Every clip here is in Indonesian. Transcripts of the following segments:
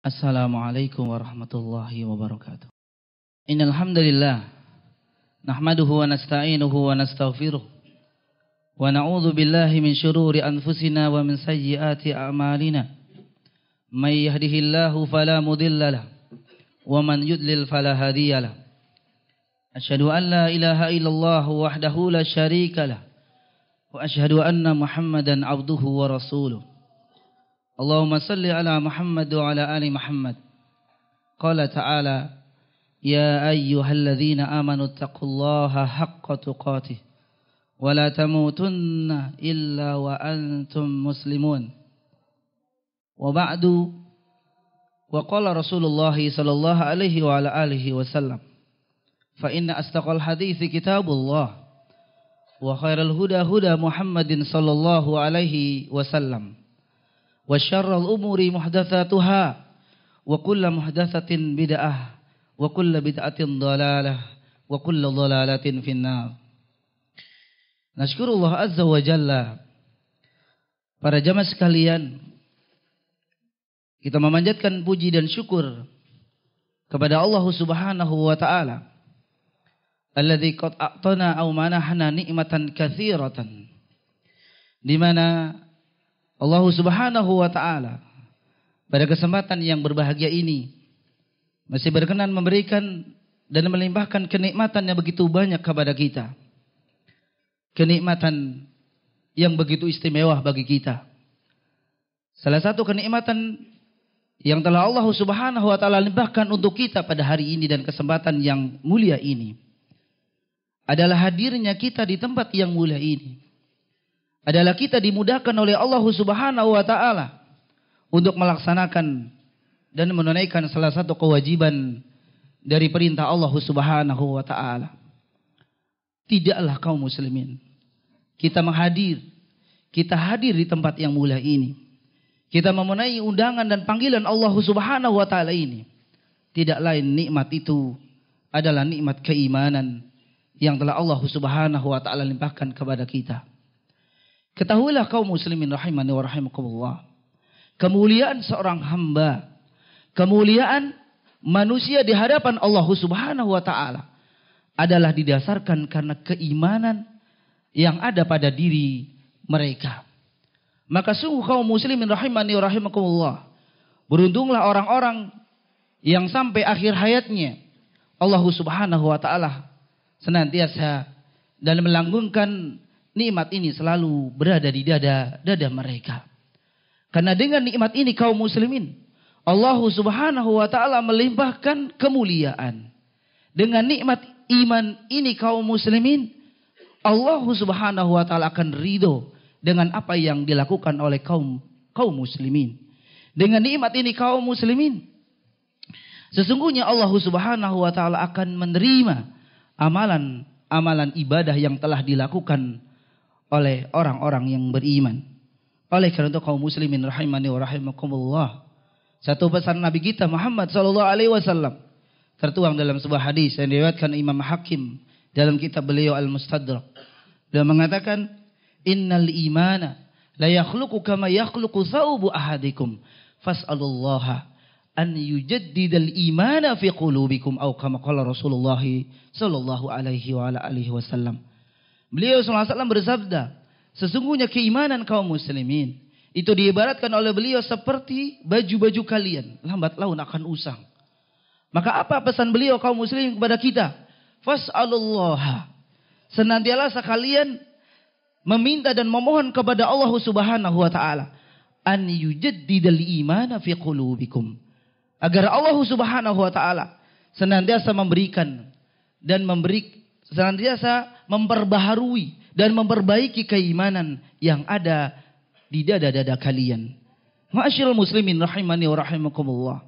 Assalamualaikum warahmatullahi wabarakatuh. Innal hamdalillah nahmaduhu wa nasta'inuhu wa nastaghfiruh wa na'udzu billahi min shururi anfusina wa min sayyiati a'malina. May yahdihillahu fala mudilla lahu wa man yudlil fala hadiya lahu. Asyhadu an la ilaha illallah wahdahu la syarika lahu wa asyhadu anna Muhammadan abduhu wa rasuluh. Allahumma salli ala Muhammad wa ala ali Muhammad. Qala ta'ala, ya ayyuhalladzina amanu taqullaha haqqa tuqatih wa la tamutunna illa wa antum muslimun. Wa ba'du, wa qala Rasulullah sallallahu alaihi wa ala alihi wasallam, fa inna astaqal hadithi kitabullah wa khairal huda huda Muhammadin sallallahu alaihi wasallam. Wa syarrul umuri muhdatsatuha wa kullu muhdatsatin bid'ah wa kullu bid'atin dhalalah wa kullu dhalalatin finnar. Nasykurullah azza wa jalla. Para jamaah sekalian, kita memanjatkan puji dan syukur kepada Allah Subhanahu wa taala alladzi qad a'tana aw manahana ni'matan katsiratan, di mana Allah Subhanahu wa ta'ala pada kesempatan yang berbahagia ini masih berkenan memberikan dan melimpahkan kenikmatan yang begitu banyak kepada kita. Kenikmatan yang begitu istimewa bagi kita. Salah satu kenikmatan yang telah Allah Subhanahu wa ta'ala limpahkan untuk kita pada hari ini dan kesempatan yang mulia ini adalah hadirnya kita di tempat yang mulia ini. Adalah kita dimudahkan oleh Allah Subhanahu wa ta'ala untuk melaksanakan dan menunaikan salah satu kewajiban dari perintah Allah Subhanahu wa ta'ala. Tidaklah kaum muslimin, kita hadir di tempat yang mulia ini. Kita memenuhi undangan dan panggilan Allah Subhanahu wa ta'ala ini. Tidak lain nikmat itu adalah nikmat keimanan yang telah Allah Subhanahu wa ta'ala limpahkan kepada kita. Ketahuilah kaum muslimin rahimani wa rahimakumullah, kemuliaan seorang hamba, kemuliaan manusia di hadapan Allah Subhanahu wa ta'ala adalah didasarkan karena keimanan yang ada pada diri mereka. Maka sungguh kaum muslimin rahimani wa rahimakumullah, beruntunglah orang-orang yang sampai akhir hayatnya Allah Subhanahu wa ta'ala senantiasa dan melanggengkan nikmat ini selalu berada di dada mereka. Karena dengan nikmat ini kaum muslimin, Allah Subhanahu wa ta'ala melimpahkan kemuliaan. Dengan nikmat iman ini kaum muslimin, Allah Subhanahu wa ta'ala akan ridho dengan apa yang dilakukan oleh kaum muslimin. Dengan nikmat ini kaum muslimin, sesungguhnya Allah Subhanahu wa ta'ala akan menerima amalan ibadah yang telah dilakukan oleh orang-orang yang beriman. Oleh karena itu kaum muslimin rahimani wa rahimakumullah, satu pesan Nabi kita Muhammad sallallahu alaihi wasallam tertuang dalam sebuah hadis yang diriwayatkan Imam Hakim dalam kitab beliau Al-Mustadrak. Beliau mengatakan, innal imana la yakhluqu kama yakhluqu thawbu ahadikum fas'alullaha an yujaddidal imana fi qulubikum aw kama qala Rasulullah sallallahu alaihi wa ala alihi wasallam. Beliau SAW bersabda, sesungguhnya keimanan kaum muslimin itu diibaratkan oleh beliau seperti baju-baju kalian, lambat laun akan usang. Maka apa pesan beliau kaum muslimin kepada kita? Fas'alullaha, senantiasa kalian meminta dan memohon kepada Allah Subhanahu wa ta'ala an yujaddidal imana fi qulubikum, agar Allah Subhanahu wa ta'ala senantiasa memberikan dan senantiasa memperbaharui dan memperbaiki keimanan yang ada di dada-dada kalian. Ma'asyiral muslimin rahimani wa rahimakumullah.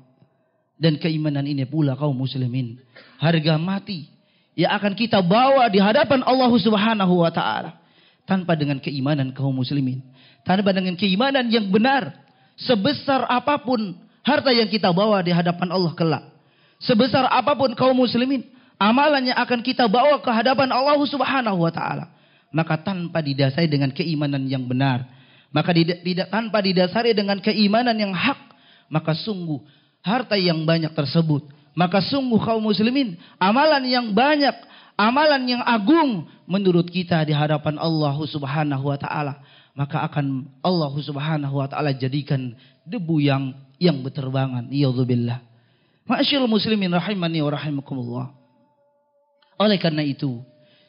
Dan keimanan ini pula kaum muslimin, harga mati yang akan kita bawa di hadapan Allah Subhanahu wa ta'ala. Tanpa dengan keimanan kaum muslimin, tanpa dengan keimanan yang benar, sebesar apapun harta yang kita bawa di hadapan Allah kelak, sebesar apapun kaum muslimin amalannya akan kita bawa ke hadapan Allah Subhanahu wa ta'ala, maka tanpa didasari dengan keimanan yang benar, maka tanpa didasari dengan keimanan yang hak, maka sungguh harta yang banyak tersebut, maka sungguh kaum muslimin, amalan yang banyak, amalan yang agung menurut kita di hadapan Allah Subhanahu wa taala, maka akan Allah Subhanahu wa taala jadikan debu yang berterbangan. Iyadzubillah. Ma'asyiral muslimin rahimani wa rahimakumullah. Oleh karena itu,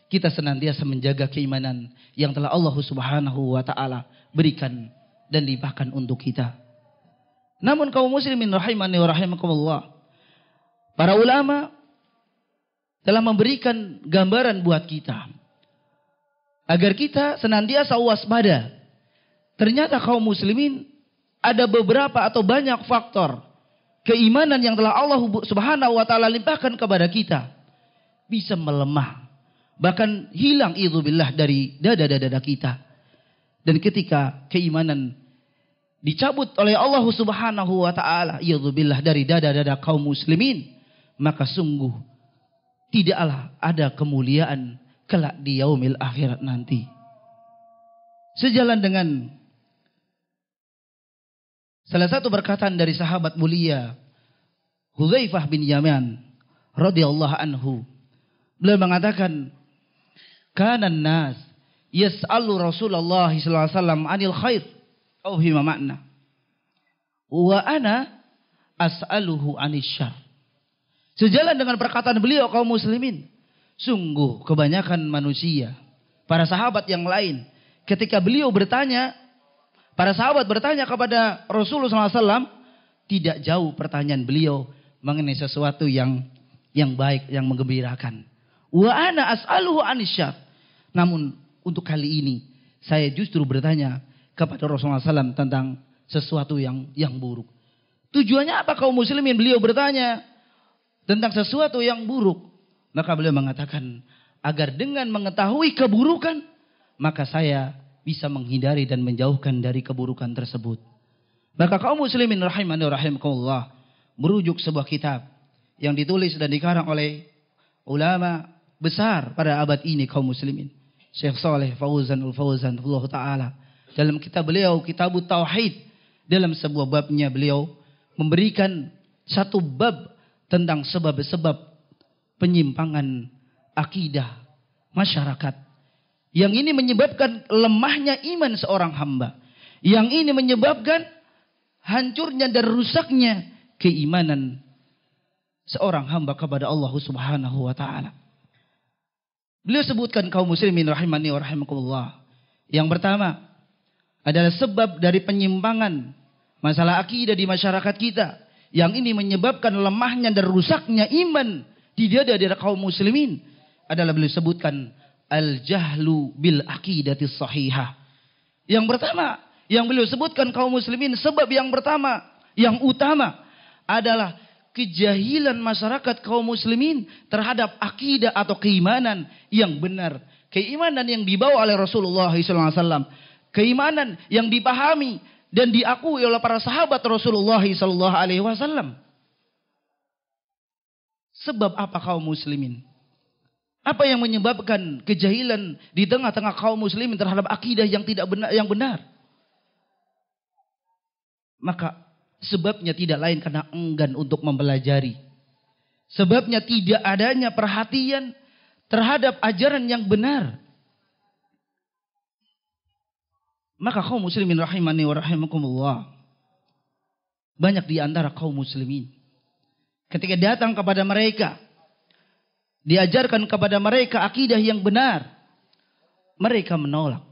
kita senantiasa menjaga keimanan yang telah Allah Subhanahu wa taala berikan dan limpahkan untuk kita. Namun kaum muslimin rahimani wa rahimakumullah, para ulama telah memberikan gambaran buat kita agar kita senantiasa waspada. Ternyata kaum muslimin ada beberapa atau banyak faktor keimanan yang telah Allah Subhanahu wa taala limpahkan kepada kita bisa melemah, bahkan hilang idzubillah dari dada-dada kita. Dan ketika keimanan dicabut oleh Allah Subhanahu wa taala, idzubillah, dari dada-dada kaum muslimin, maka sungguh tidaklah ada kemuliaan kelak di yaumil akhirat nanti. Sejalan dengan salah satu perkataan dari sahabat mulia Hudzaifah bin Yaman radhiyallahu anhu, beliau mengatakan, "Kanan nas yas'alu Rasulullah sallallahu alaihi wasallam 'anil khair aw bima makna. Wa ana as'aluhu 'anil syarr." Sejalan dengan perkataan beliau kaum muslimin, sungguh kebanyakan manusia, para sahabat yang lain, ketika beliau bertanya, para sahabat bertanya kepada Rasulullah SAW, tidak jauh pertanyaan beliau mengenai sesuatu yang baik, yang menggembirakan. Wa ana as'aluhu 'anil syarr. Namun untuk kali ini saya justru bertanya kepada Rasulullah SAW tentang sesuatu yang buruk. Tujuannya apa kaum muslimin? Beliau bertanya tentang sesuatu yang buruk. Maka beliau mengatakan, agar dengan mengetahui keburukan, maka saya bisa menghindari dan menjauhkan dari keburukan tersebut. Maka kaum muslimin rahimani wa rahimakumullah, merujuk sebuah kitab yang ditulis dan dikarang oleh ulama besar pada abad ini kaum muslimin, Syekh Shalih Fauzan Al-Fauzan Allah Ta'ala. Dalam kitab beliau, Kitabut Tauhid, dalam sebuah babnya beliau memberikan satu bab tentang sebab-sebab penyimpangan akidah masyarakat. Yang ini menyebabkan lemahnya iman seorang hamba. Yang ini menyebabkan hancurnya dan rusaknya keimanan seorang hamba kepada Allah Subhanahu wa taala. Beliau sebutkan kaum muslimin rahimani wa rahimakumullah. Yang pertama adalah sebab dari penyimpangan masalah akidah di masyarakat kita. Yang ini menyebabkan lemahnya dan rusaknya iman di dada kaum muslimin adalah beliau sebutkan al-jahlu bil aqidatis sahihah. Yang pertama yang beliau sebutkan kaum muslimin, sebab yang pertama, yang utama adalah kejahilan masyarakat kaum muslimin terhadap akidah atau keimanan yang benar. Keimanan yang dibawa oleh Rasulullah SAW. Keimanan yang dipahami dan diakui oleh para sahabat Rasulullah SAW. Sebab apa kaum muslimin? Apa yang menyebabkan kejahilan di tengah-tengah kaum muslimin terhadap akidah yang tidak benar, yang benar? Maka sebabnya tidak lain karena enggan untuk mempelajari. Sebabnya tidak adanya perhatian terhadap ajaran yang benar. Maka kaum muslimin rahimani wa rahimakumullah, banyak di antara kaum muslimin ketika datang kepada mereka, diajarkan kepada mereka akidah yang benar, mereka menolak.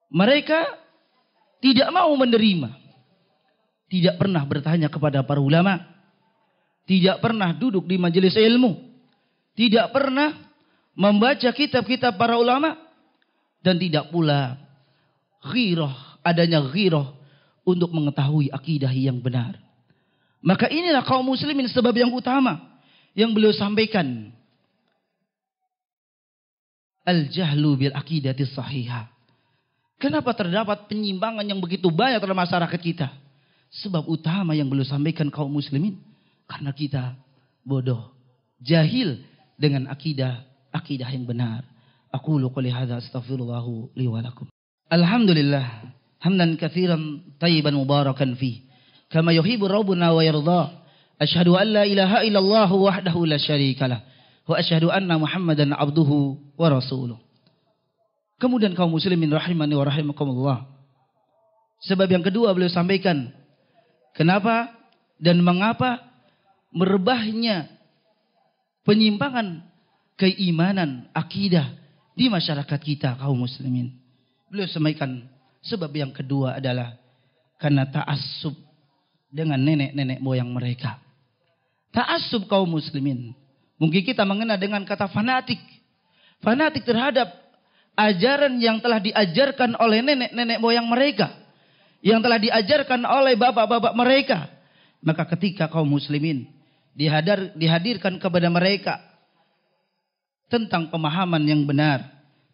Mereka tidak mau menerima. Tidak pernah bertanya kepada para ulama. Tidak pernah duduk di majelis ilmu. Tidak pernah membaca kitab-kitab para ulama. Dan tidak pula adanya ghirah untuk mengetahui akidah yang benar. Maka inilah kaum muslimin sebab yang utama yang beliau sampaikan. Al-jahlu bil aqidatis sahihah. Kenapa terdapat penyimpangan yang begitu banyak dalam masyarakat kita? Sebab utama yang beliau sampaikan kaum muslimin, karena kita bodoh, jahil dengan akidah yang benar. Aqulu qouli hadza astaghfirullahu li wa lakum. Alhamdulillah hamdan katsiran tayyiban mubarakan fi kama yuhibbu rabbuna wa yarda. Asyhadu an la ilaha illallah wahdahu la syarikalah wa asyhadu anna Muhammadan abduhu wa rasuluh. Kemudian kaum muslimin rahimani wa rahimakumullah. Sebab yang kedua beliau sampaikan, kenapa dan mengapa merebahnya penyimpangan keimanan, akidah di masyarakat kita kaum muslimin. Beliau sampaikan sebab yang kedua adalah karena ta'assub dengan nenek-nenek moyang mereka. Ta'assub kaum muslimin. Mungkin kita mengenal dengan kata fanatik. Fanatik terhadap ajaran yang telah diajarkan oleh nenek-nenek moyang mereka. Yang telah diajarkan oleh bapak-bapak mereka. Maka ketika kaum muslimin dihadirkan kepada mereka tentang pemahaman yang benar,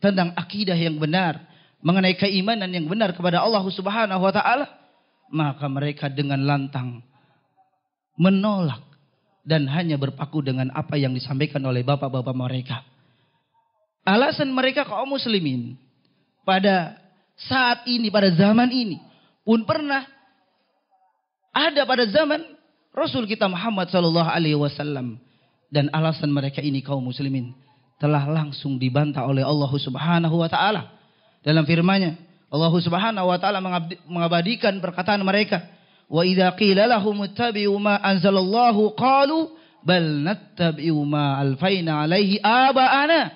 tentang akidah yang benar, mengenai keimanan yang benar kepada Allah Subhanahu wa taala, maka mereka dengan lantang menolak dan hanya berpaku dengan apa yang disampaikan oleh bapak-bapak mereka. Alasan mereka kaum muslimin pada saat ini, pada zaman ini pun pernah ada pada zaman Rasul kita Muhammad sallallahu alaihi wasallam, dan alasan mereka ini kaum muslimin telah langsung dibantah oleh Allah Subhanahu wa taala dalam firman-Nya. Allah Subhanahu wa taala mengabadikan perkataan mereka, wa idza qila lahum ittabi'u ma anzalallahu qalu bal nattabi'u ma alfaina alaihi aba'ana.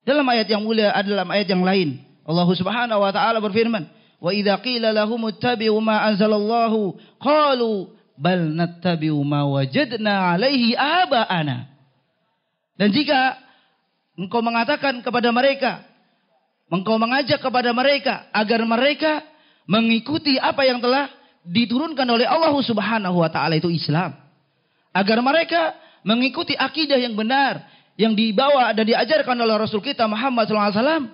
Dalam ayat yang mulia, dalam ayat yang lain Allah Subhanahu wa taala berfirman, wa idza qila lahum ittabi'u ma anzalallahu qalu bal nattabi'u ma wajadna alaihi aba'ana. Dan jika engkau mengatakan kepada mereka, engkau mengajak kepada mereka agar mereka mengikuti apa yang telah diturunkan oleh Allah Subhanahu wa taala, itu Islam. Agar mereka mengikuti akidah yang benar yang dibawa dan diajarkan oleh Rasul kita Muhammad SAW,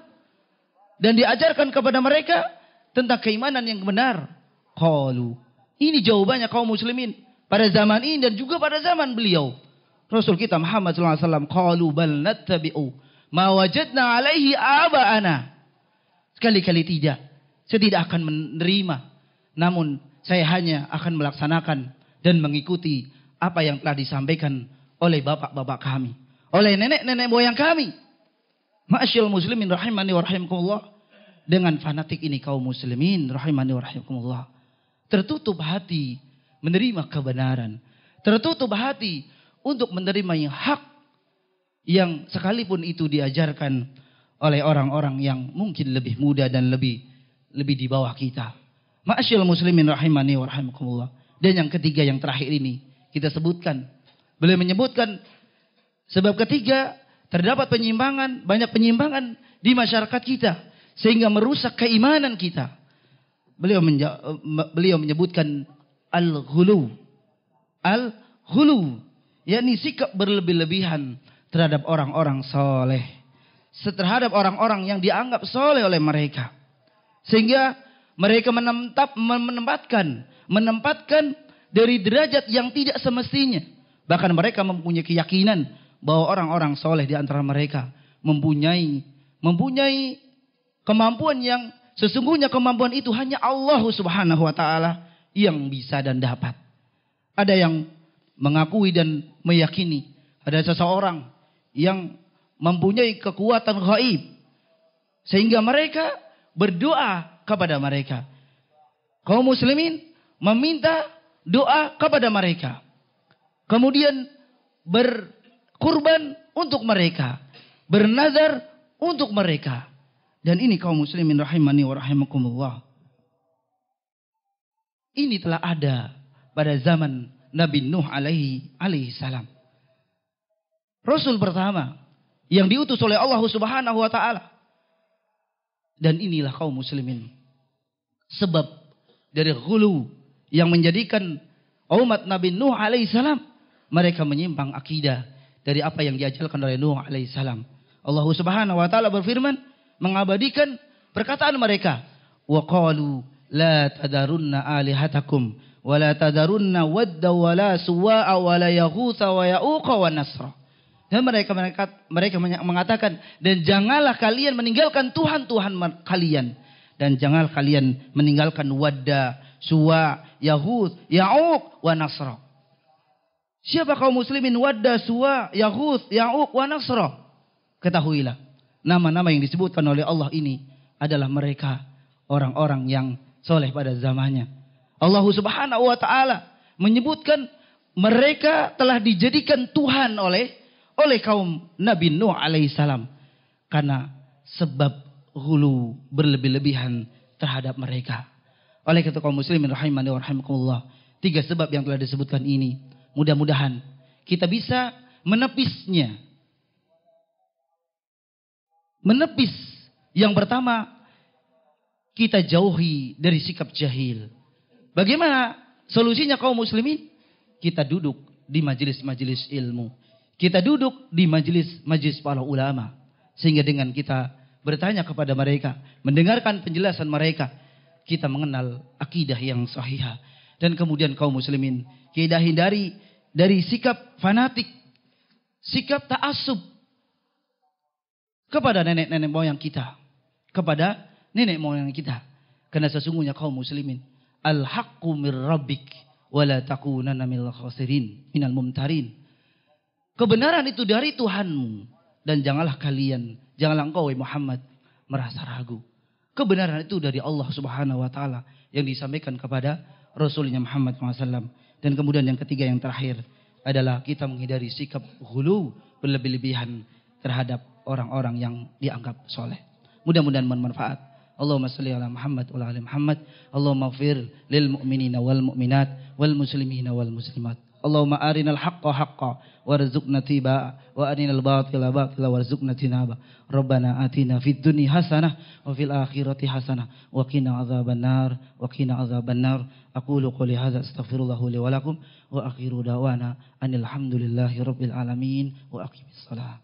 dan diajarkan kepada mereka tentang keimanan yang benar. Qalu. Ini jawabannya kaum muslimin pada zaman ini dan juga pada zaman beliau Rasul kita Muhammad SAW. Qalu bal nattabi'u ma wajadna alaihi aba'ana. Sekali-kali tidak. Saya tidak akan menerima. Namun saya hanya akan melaksanakan dan mengikuti apa yang telah disampaikan oleh bapak-bapak kami, oleh nenek-nenek moyang kami. Ma'asyiral muslimin rahimani wa rahimakumullah. Dengan fanatik ini kaum muslimin rahimani wa rahimakumullah, tertutup hati menerima kebenaran. Tertutup hati untuk menerima yang hak, yang sekalipun itu diajarkan oleh orang-orang yang mungkin lebih muda dan lebih di bawah kita. Ma'asyiral muslimin rahimani wa rahimakumullah. Dan yang ketiga, yang terakhir ini kita sebutkan. Beliau menyebutkan sebab ketiga, terdapat penyimpangan, banyak penyimpangan di masyarakat kita sehingga merusak keimanan kita. Beliau menyebutkan al-ghulu. Al-ghulu, yakni sikap berlebih-lebihan terhadap orang-orang soleh, terhadap orang-orang yang dianggap soleh oleh mereka, sehingga mereka menempatkan dari derajat yang tidak semestinya. Bahkan mereka mempunyai keyakinan bahwa orang-orang soleh di antara mereka mempunyai kemampuan yang sesungguhnya kemampuan itu hanya Allah Subhanahu wa taala yang bisa dan dapat. Ada yang mengakui dan meyakini ada seseorang yang mempunyai kekuatan gaib sehingga mereka berdoa kepada mereka. Kaum muslimin meminta doa kepada mereka. Kemudian berkurban untuk mereka, bernazar untuk mereka. Dan ini kaum muslimin rahimani wa rahimakumullah, ini telah ada pada zaman Nabi Nuh alaihi salam. Rasul pertama yang diutus oleh Allah Subhanahu wa taala. Dan inilah kaum muslimin sebab dari ghulu yang menjadikan umat Nabi Nuh alaihi salam mereka menyimpang akidah dari apa yang diajarkan oleh Nuh alaihi salam. Allah Subhanahu wa taala berfirman mengabadikan perkataan mereka, wa qalu la tadarunna alihatakum wa la tadarunna wadda wa la suwa'a wa la yaghutsa wa ya'uqa wa nasra. Dan mereka mengatakan, dan janganlah kalian meninggalkan Tuhan-Tuhan kalian, dan janganlah kalian meninggalkan wadda, Suwa, Yahud, Ya'uq, wa Nasra. Siapa kaum muslimin? Wadda, Suwa, Yahud, Ya'uq, wa Nasra. Ketahuilah, nama-nama yang disebutkan oleh Allah ini adalah mereka orang-orang yang soleh pada zamannya. Allah Subhanahu wa taala menyebutkan mereka telah dijadikan Tuhan oleh kaum Nabi Nuh alaihissalam karena sebab hulu berlebih-lebihan terhadap mereka. Oleh karena kaum muslimin rahimani wa rahimakumullah, 3 sebab yang telah disebutkan ini mudah-mudahan kita bisa menepisnya. Menepis yang pertama, kita jauhi dari sikap jahil. Bagaimana solusinya kaum muslimin? Kita duduk di majelis-majelis ilmu. Kita duduk di majelis para ulama. Sehingga dengan kita bertanya kepada mereka, mendengarkan penjelasan mereka, kita mengenal akidah yang sahihah. Dan kemudian kaum muslimin, kita hindari dari sikap fanatik, sikap ta'assub kepada nenek-nenek moyang kita. Kepada nenek moyang kita. Karena sesungguhnya kaum muslimin, al-haqqu mir rabbik wa la takunanna minal khasirin, minal mumtarin. Kebenaran itu dari Tuhanmu dan janganlah engkau Muhammad merasa ragu. Kebenaran itu dari Allah Subhanahu wa taala yang disampaikan kepada Rasulnya Muhammad SAW. Dan kemudian yang ketiga yang terakhir adalah kita menghindari sikap ghulu, berlebih-lebihan terhadap orang-orang yang dianggap soleh. Mudah-mudahan bermanfaat. Allahumma salli ala Muhammad wa ala ali Muhammad. Allahumma ighfir lil mu'minina wal mu'minat wal muslimina wal muslimat. Allahumma arinal haqqa haqqa warzuqna tiba'a wa arinal batila batila warzuqna tinaba. Rabbana atina fid dunya hasanah wa fil akhirati hasanah wa qina adzabannar wa qina adzabannar. Aqulu qouli hadza astaghfirullah li wa lakum wa akhiru da'wana anil hamdulillahi rabbil alamin wa aqimis shalah.